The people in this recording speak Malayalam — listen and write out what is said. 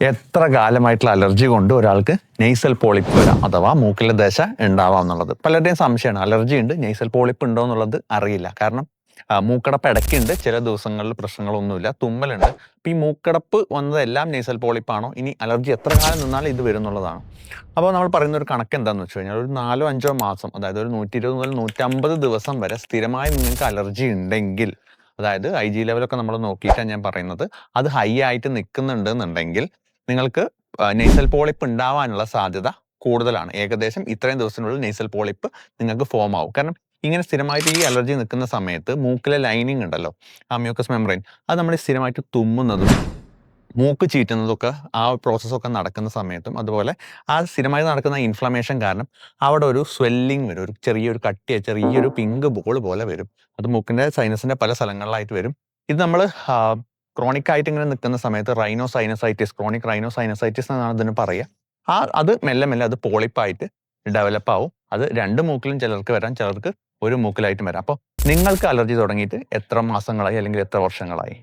എത്ര കാലമായിട്ടുള്ള അലർജി കൊണ്ട് ഒരാൾക്ക് നെയ്സൽ പോളിപ്പ് വരാം അഥവാ മൂക്കിലെ ദശ ഉണ്ടാവാം എന്നുള്ളത് പലരുടെയും സംശയമാണ്. അലർജി ഉണ്ട്, നെയ്സൽ പോളിപ്പ് ഉണ്ടോ എന്നുള്ളത് അറിയില്ല. കാരണം മൂക്കടപ്പ് ഇടയ്ക്കുണ്ട്, ചില ദിവസങ്ങളിൽ പ്രശ്നങ്ങളൊന്നുമില്ല, തുമ്മലുണ്ട്. അപ്പം ഈ മൂക്കടപ്പ് വന്നതെല്ലാം നെയ്സൽ പോളിപ്പാണോ, ഇനി അലർജി എത്ര കാലം നിന്നാലും ഇത് വരും എന്നുള്ളതാണ്. അപ്പോൾ നമ്മൾ പറയുന്ന ഒരു കണക്ക് എന്താണെന്ന് വെച്ച് കഴിഞ്ഞാൽ ഒരു 4-5 മാസം, അതായത് ഒരു 120 മുതൽ 150 ദിവസം വരെ സ്ഥിരമായി നിങ്ങൾക്ക് അലർജി ഉണ്ടെങ്കിൽ, അതായത് IG ലെവലൊക്കെ നമ്മൾ നോക്കിയിട്ടാണ് ഞാൻ പറയുന്നത്, അത് ഹൈ ആയിട്ട് നിൽക്കുന്നുണ്ട് എന്നുണ്ടെങ്കിൽ നിങ്ങൾക്ക് നെയ്സൽ പോളിപ്പ് ഉണ്ടാവാനുള്ള സാധ്യത കൂടുതലാണ്. ഏകദേശം ഇത്രയും ദിവസത്തിനുള്ളിൽ നെയ്സൽ പോളിപ്പ് നിങ്ങൾക്ക് ഫോം ആവും. കാരണം ഇങ്ങനെ സ്ഥിരമായിട്ട് ഈ അലർജി നിൽക്കുന്ന സമയത്ത് മൂക്കിലെ ലൈനിങ് ഉണ്ടല്ലോ, ആ മ്യൂക്കസ് മെംബ്രെയിൻ, അത് നമ്മൾ സ്ഥിരമായിട്ട് തുമ്മുന്നതും മൂക്ക് ചീറ്റുന്നതൊക്കെ ആ പ്രോസസ്സൊക്കെ നടക്കുന്ന സമയത്തും, അതുപോലെ ആ സ്ഥിരമായി നടക്കുന്ന ഇൻഫ്ലമേഷൻ കാരണം അവിടെ ഒരു സ്വെല്ലിങ് വരും, ഒരു ചെറിയൊരു കട്ടിയ ചെറിയൊരു പിങ്ക് ബോൾ പോലെ വരും. അത് മൂക്കിൻ്റെ സൈനസിൻ്റെ പല സ്ഥലങ്ങളിലായിട്ട് വരും. ഇത് നമ്മൾ ക്രോണിക് ആയിട്ട് ഇങ്ങനെ നിൽക്കുന്ന സമയത്ത് റൈനോസൈനസൈറ്റിസ്, ക്രോണിക് റൈനോസൈനസൈറ്റിസ് എന്നാണ് ഇതിന് പറയുക. അത് മെല്ലെ മെല്ലെ അത് പോളിപ്പായിട്ട് ഡെവലപ്പ് ആവും. അത് രണ്ട് മൂക്കിലും ചിലർക്ക് വരാം, ചിലർക്ക് ഒരു മൂക്കിലായിട്ടും വരാം. അപ്പോൾ നിങ്ങൾക്ക് അലർജി തുടങ്ങിയിട്ട് എത്ര മാസങ്ങളായി അല്ലെങ്കിൽ എത്ര വർഷങ്ങളായി?